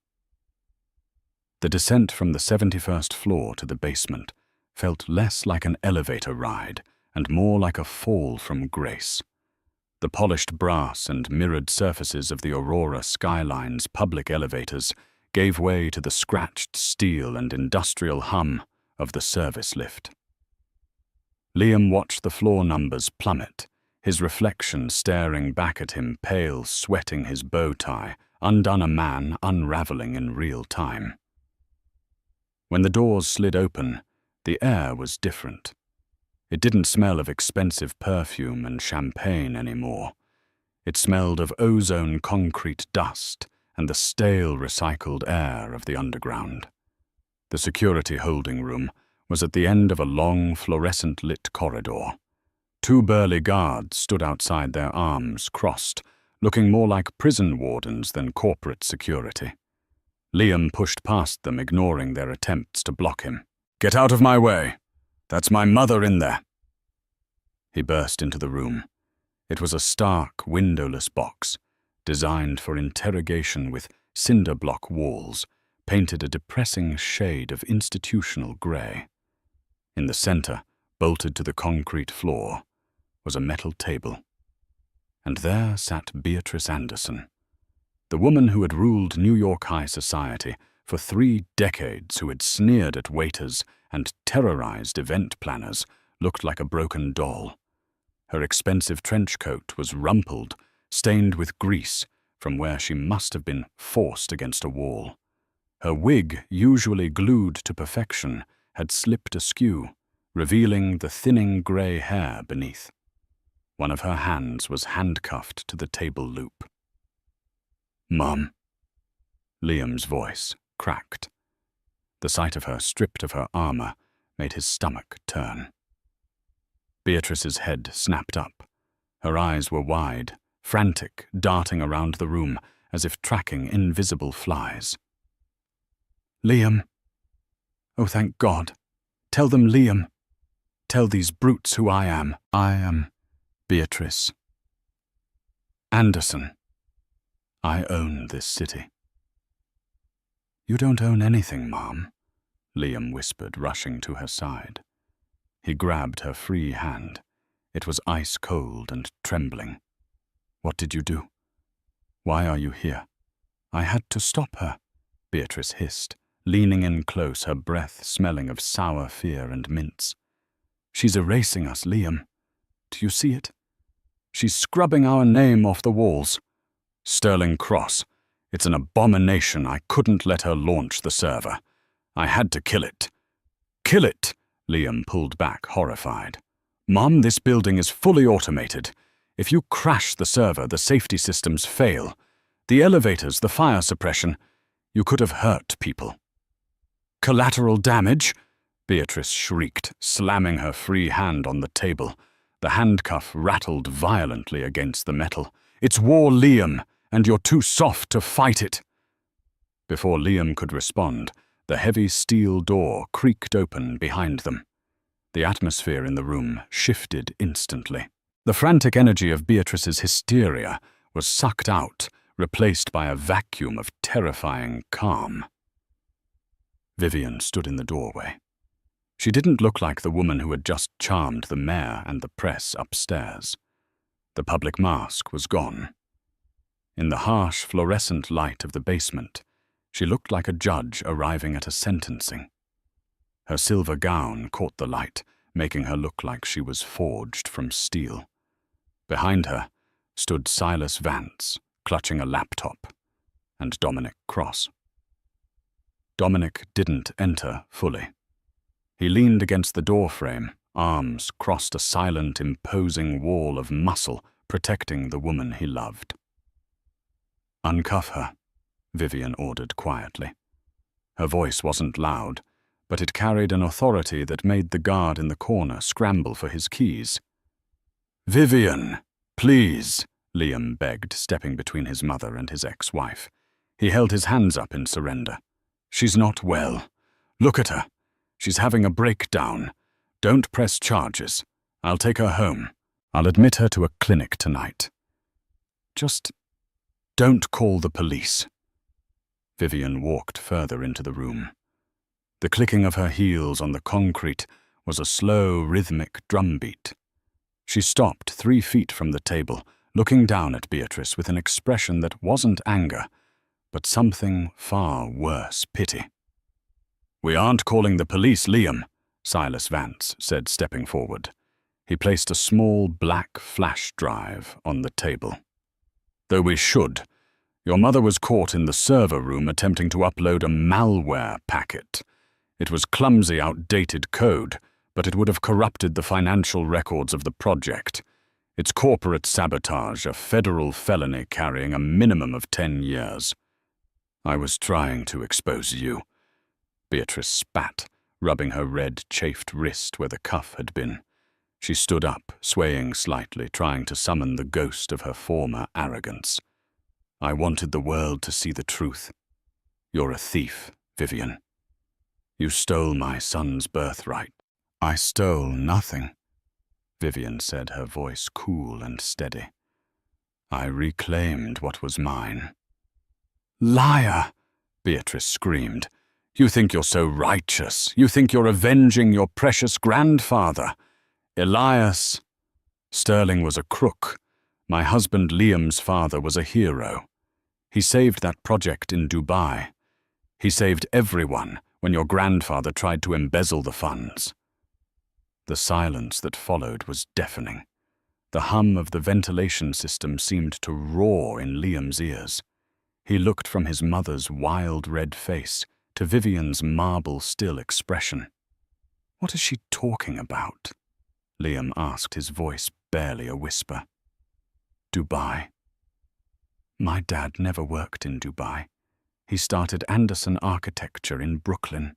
The descent from the 71st floor to the basement felt less like an elevator ride and more like a fall from grace. The polished brass and mirrored surfaces of the Aurora Skyline's public elevators gave way to the scratched steel and industrial hum of the service lift. Liam watched the floor numbers plummet, his reflection staring back at him, pale, sweating his bow tie, undone a man unraveling in real time. When the doors slid open, the air was different. It didn't smell of expensive perfume and champagne anymore. It smelled of ozone concrete dust and the stale recycled air of the underground. The security holding room was at the end of a long fluorescent-lit corridor. Two burly guards stood outside, their arms crossed, looking more like prison wardens than corporate security. Liam pushed past them, ignoring their attempts to block him. "Get out of my way! That's my mother in there!" He burst into the room. It was a stark, windowless box, designed for interrogation, with cinder block walls, painted a depressing shade of institutional grey. In the center, bolted to the concrete floor, was a metal table. And there sat Beatrice Anderson, the woman who had ruled New York high society for 3 decades, who had sneered at waiters and terrorized event planners, looked like a broken doll. Her expensive trench coat was rumpled, stained with grease from where she must have been forced against a wall. Her wig, usually glued to perfection, had slipped askew, revealing the thinning grey hair beneath. One of her hands was handcuffed to the table loop. "Mum." Liam's voice cracked. The sight of her stripped of her armor made his stomach turn. Beatrice's head snapped up. Her eyes were wide, frantic, darting around the room as if tracking invisible flies. "Liam. Oh, thank God. Tell them Liam. Tell these brutes who I am. I am Beatrice Anderson. I own this city." "You don't own anything, Mom," Liam whispered, rushing to her side. He grabbed her free hand. It was ice cold and trembling. "What did you do? Why are you here?" "I had to stop her," Beatrice hissed, leaning in close, her breath smelling of sour fear and mints. "She's erasing us, Liam. Do you see it? She's scrubbing our name off the walls. Sterling Cross. It's an abomination. I couldn't let her launch the server. I had to kill it." "Kill it!" Liam pulled back, horrified. "Mom, this building is fully automated. If you crash the server, the safety systems fail. The elevators, the fire suppression. You could have hurt people." "Collateral damage?" Beatrice shrieked, slamming her free hand on the table. The handcuff rattled violently against the metal. "It's war, Liam, and you're too soft to fight it." Before Liam could respond, the heavy steel door creaked open behind them. The atmosphere in the room shifted instantly. The frantic energy of Beatrice's hysteria was sucked out, replaced by a vacuum of terrifying calm. Vivian stood in the doorway. She didn't look like the woman who had just charmed the mayor and the press upstairs. The public mask was gone. In the harsh fluorescent light of the basement, she looked like a judge arriving at a sentencing. Her silver gown caught the light, making her look like she was forged from steel. Behind her stood Silas Vance, clutching a laptop, and Dominic Cross. Dominic didn't enter fully. He leaned against the doorframe, arms crossed, a silent, imposing wall of muscle protecting the woman he loved. "Uncuff her," Vivian ordered quietly. Her voice wasn't loud, but it carried an authority that made the guard in the corner scramble for his keys. "Vivian, please," Liam begged, stepping between his mother and his ex-wife. He held his hands up in surrender. "She's not well. Look at her. She's having a breakdown. Don't press charges. I'll take her home. I'll admit her to a clinic tonight. Just don't call the police." Vivian walked further into the room. The clicking of her heels on the concrete was a slow, rhythmic drumbeat. She stopped 3 feet from the table, looking down at Beatrice with an expression that wasn't anger, but something far worse, pity. "We aren't calling the police, Liam," Silas Vance said, stepping forward. He placed a small black flash drive on the table. "Though we should. Your mother was caught in the server room attempting to upload a malware packet. It was clumsy, outdated code, but it would have corrupted the financial records of the project. It's corporate sabotage, a federal felony carrying a minimum of 10 years. I was trying to expose you. Beatrice spat, rubbing her red, chafed wrist where the cuff had been. She stood up, swaying slightly, trying to summon the ghost of her former arrogance. I wanted the world to see the truth. You're a thief, Vivian. You stole my son's birthright. I stole nothing, Vivian said, her voice cool and steady. I reclaimed what was mine. Liar! Beatrice screamed. You think you're so righteous. You think you're avenging your precious grandfather. Elias. Sterling was a crook. My husband Liam's father was a hero. He saved that project in Dubai. He saved everyone when your grandfather tried to embezzle the funds. The silence that followed was deafening. The hum of the ventilation system seemed to roar in Liam's ears. He looked from his mother's wild red face to Vivian's marble-still expression. What is she talking about? Liam asked, his voice barely a whisper. Dubai. My dad never worked in Dubai. He started Anderson Architecture in Brooklyn.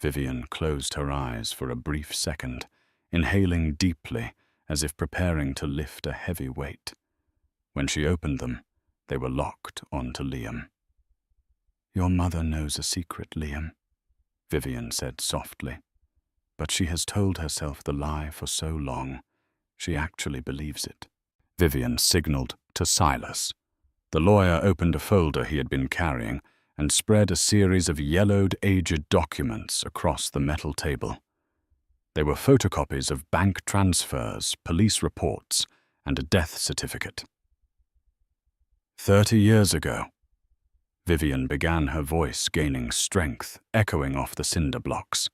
Vivian closed her eyes for a brief second, inhaling deeply as if preparing to lift a heavy weight. When she opened them, they were locked onto Liam. Your mother knows a secret, Liam, Vivian said softly. But she has told herself the lie for so long, she actually believes it. Vivian signaled to Silas. The lawyer opened a folder he had been carrying and spread a series of yellowed, aged documents across the metal table. They were photocopies of bank transfers, police reports, and a death certificate. 30 years ago, Vivian began, her voice gaining strength, echoing off the cinder blocks.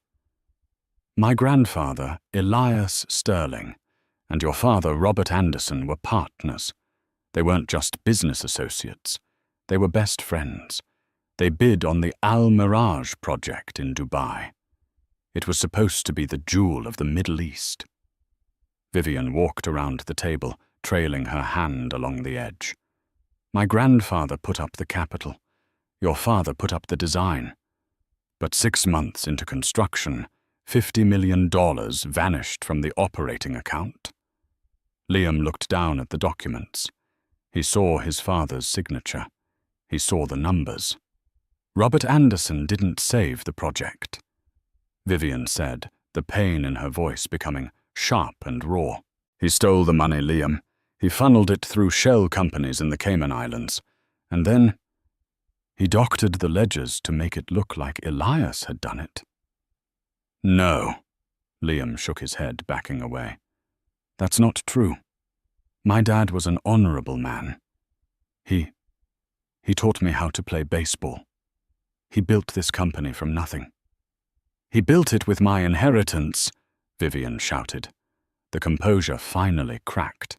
My grandfather, Elias Sterling, and your father, Robert Anderson, were partners. They weren't just business associates. They were best friends. They bid on the Al Mirage project in Dubai. It was supposed to be the jewel of the Middle East. Vivian walked around the table, trailing her hand along the edge. My grandfather put up the capital. Your father put up the design. But 6 months into construction, $50 million vanished from the operating account. Liam looked down at the documents. He saw his father's signature. He saw the numbers. Robert Anderson didn't save the project, Vivian said, the pain in her voice becoming sharp and raw. He stole the money, Liam. He funneled it through shell companies in the Cayman Islands. And then he doctored the ledgers to make it look like Elias had done it. No, Liam shook his head, backing away. That's not true. My dad was an honorable man. He taught me how to play baseball. He built this company from nothing. He built it with my inheritance, Vivian shouted. The composure finally cracked.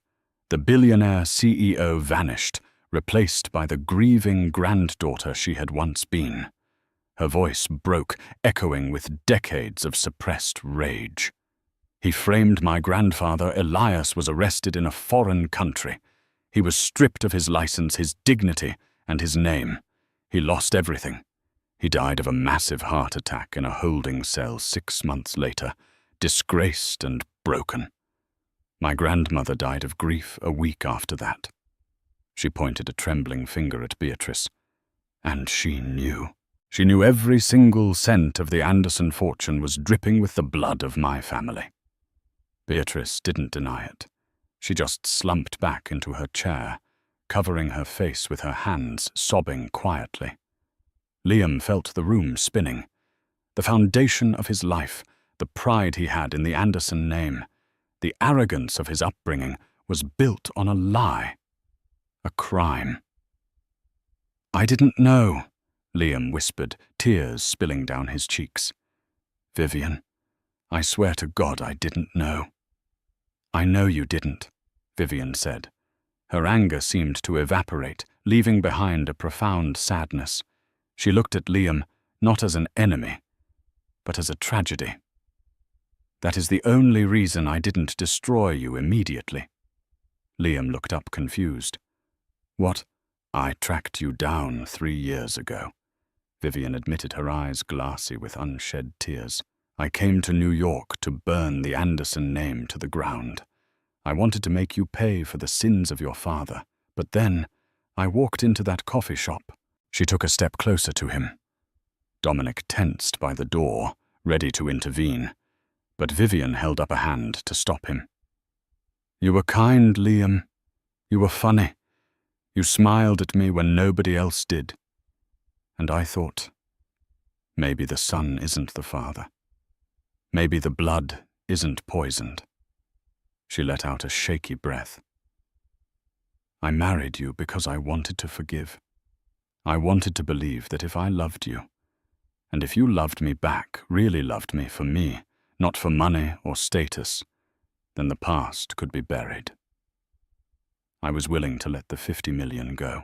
The billionaire CEO vanished, replaced by the grieving granddaughter she had once been. Her voice broke, echoing with decades of suppressed rage. He framed my grandfather. Elias was arrested in a foreign country. He was stripped of his license, his dignity, and his name. He lost everything. He died of a massive heart attack in a holding cell 6 months later, disgraced and broken. My grandmother died of grief a week after that. She pointed a trembling finger at Beatrice. And she knew. She knew every single cent of the Anderson fortune was dripping with the blood of my family. Beatrice didn't deny it. She just slumped back into her chair, covering her face with her hands, sobbing quietly. Liam felt the room spinning. The foundation of his life, the pride he had in the Anderson name, the arrogance of his upbringing, was built on a lie. A crime. I didn't know, Liam whispered, tears spilling down his cheeks. Vivian, I swear to God I didn't know. I know you didn't, Vivian said. Her anger seemed to evaporate, leaving behind a profound sadness. She looked at Liam not as an enemy, but as a tragedy. That is the only reason I didn't destroy you immediately. Liam looked up confused. What I tracked you down 3 years ago. Vivian admitted, her eyes glassy with unshed tears. I came to New York to burn the Anderson name to the ground. I wanted to make you pay for the sins of your father, but then I walked into that coffee shop. She took a step closer to him. Dominic tensed by the door, ready to intervene, but Vivian held up a hand to stop him. You were kind, Liam. You were funny. You smiled at me when nobody else did. And I thought, maybe the son isn't the father. Maybe the blood isn't poisoned. She let out a shaky breath. I married you because I wanted to forgive. I wanted to believe that if I loved you, and if you loved me back, really loved me for me, not for money or status, then the past could be buried. I was willing to let the 50 million go.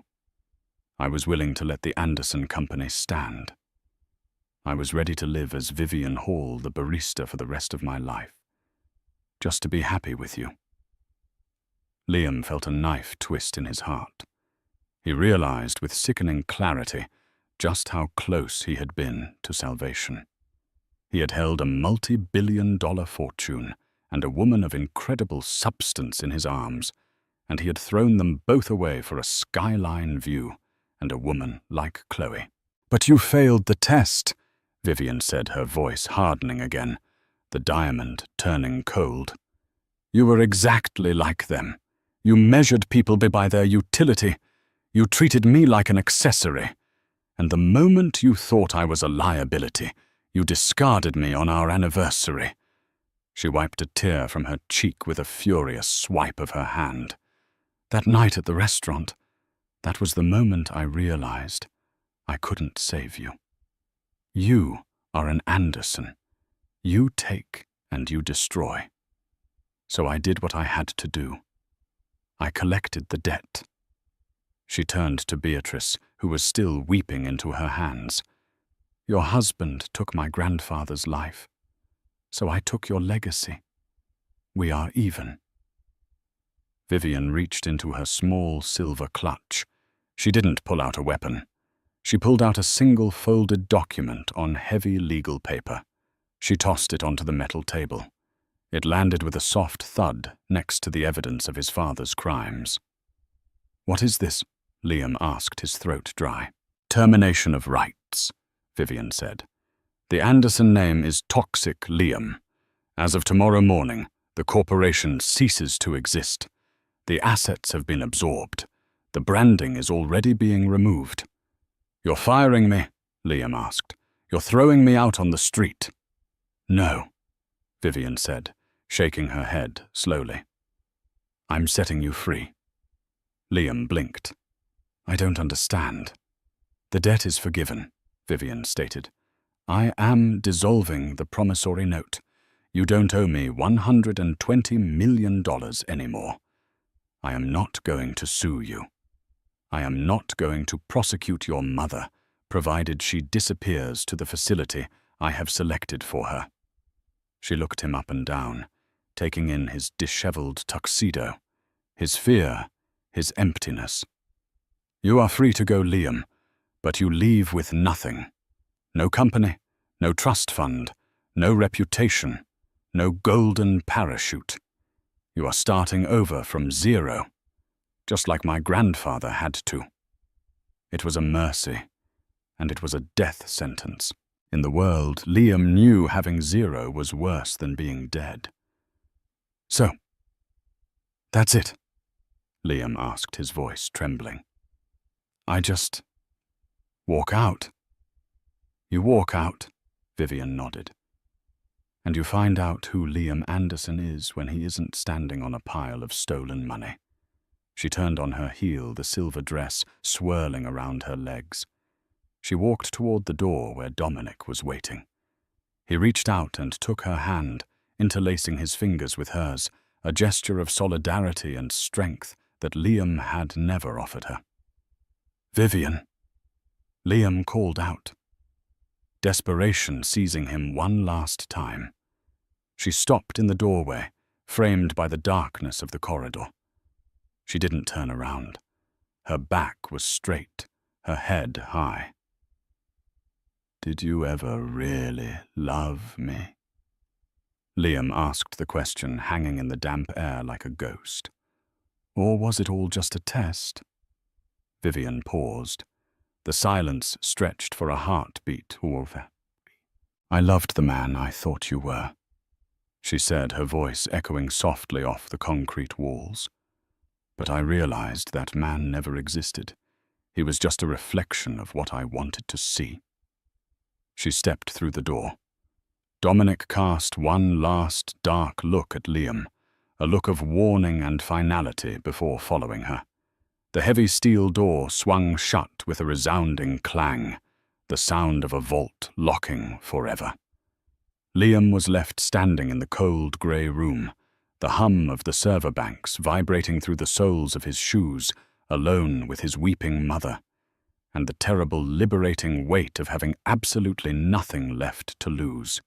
I was willing to let the Anderson Company stand. I was ready to live as Vivian Hall, the barista, for the rest of my life, just to be happy with you. Liam felt a knife twist in his heart. He realized with sickening clarity just how close he had been to salvation. He had held a multi-billion-dollar fortune and a woman of incredible substance in his arms, and he had thrown them both away for a skyline view and a woman like Chloe. But you failed the test, Vivian said, her voice hardening again, the diamond turning cold. You were exactly like them. You measured people by their utility. You treated me like an accessory. And the moment you thought I was a liability, you discarded me on our anniversary. She wiped a tear from her cheek with a furious swipe of her hand. That night at the restaurant, that was the moment I realized I couldn't save you. You are an Anderson. You take and you destroy. So I did what I had to do. I collected the debt. She turned to Beatrice, who was still weeping into her hands. Your husband took my grandfather's life, so I took your legacy. We are even. Vivian reached into her small silver clutch. She didn't pull out a weapon. She pulled out a single folded document on heavy legal paper. She tossed it onto the metal table. It landed with a soft thud next to the evidence of his father's crimes. What is this? Liam asked, his throat dry. Termination of rights, Vivian said. The Anderson name is Toxic Liam. As of tomorrow morning, the corporation ceases to exist. The assets have been absorbed. The branding is already being removed. You're firing me? Liam asked. You're throwing me out on the street? No, Vivian said, shaking her head slowly. I'm setting you free. Liam blinked. I don't understand. The debt is forgiven, Vivian stated. I am dissolving the promissory note. You don't owe me $120 million anymore. I am not going to sue you. I am not going to prosecute your mother, provided she disappears to the facility I have selected for her. She looked him up and down, taking in his disheveled tuxedo, his fear, his emptiness. You are free to go, Liam, but you leave with nothing. No company, no trust fund, no reputation, no golden parachute. You are starting over from zero, just like my grandfather had to. It was a mercy, and it was a death sentence. In the world, Liam knew having zero was worse than being dead. So, that's it? Liam asked, his voice trembling. I just walk out. You walk out, Vivian nodded. And you find out who Liam Anderson is when he isn't standing on a pile of stolen money. She turned on her heel, the silver dress swirling around her legs. She walked toward the door where Dominic was waiting. He reached out and took her hand, interlacing his fingers with hers, a gesture of solidarity and strength that Liam had never offered her. Vivian. Liam called out, desperation seizing him one last time. She stopped in the doorway, framed by the darkness of the corridor. She didn't turn around. Her back was straight, her head high. "Did you ever really love me?" Liam asked the question, hanging in the damp air like a ghost. Or was it all just a test? Vivian paused. The silence stretched for a heartbeat. "I loved the man I thought you were," she said, her voice echoing softly off the concrete walls. "But I realized that man never existed. He was just a reflection of what I wanted to see." She stepped through the door. Dominic cast one last dark look at Liam, a look of warning and finality before following her. The heavy steel door swung shut with a resounding clang, the sound of a vault locking forever. Liam was left standing in the cold grey room, the hum of the server banks vibrating through the soles of his shoes, alone with his weeping mother, and the terrible liberating weight of having absolutely nothing left to lose.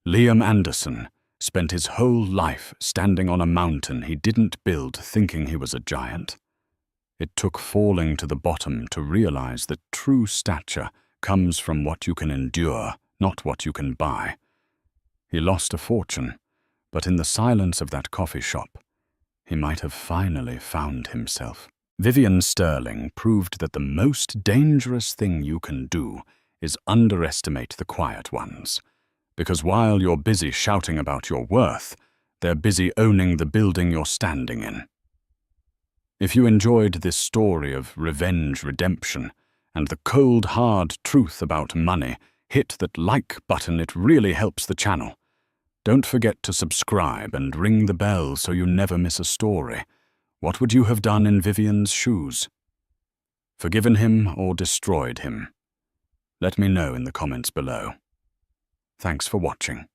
Liam Anderson spent his whole life standing on a mountain he didn't build thinking he was a giant. It took falling to the bottom to realize that true stature comes from what you can endure, not what you can buy. He lost a fortune, but in the silence of that coffee shop, he might have finally found himself. Vivian Sterling proved that the most dangerous thing you can do is underestimate the quiet ones. Because while you're busy shouting about your worth, they're busy owning the building you're standing in. If you enjoyed this story of revenge redemption and the cold, hard truth about money, hit that like button. It really helps the channel. Don't forget to subscribe and ring the bell so you never miss a story. What would you have done in Vivian's shoes? Forgiven him or destroyed him? Let me know in the comments below. Thanks for watching.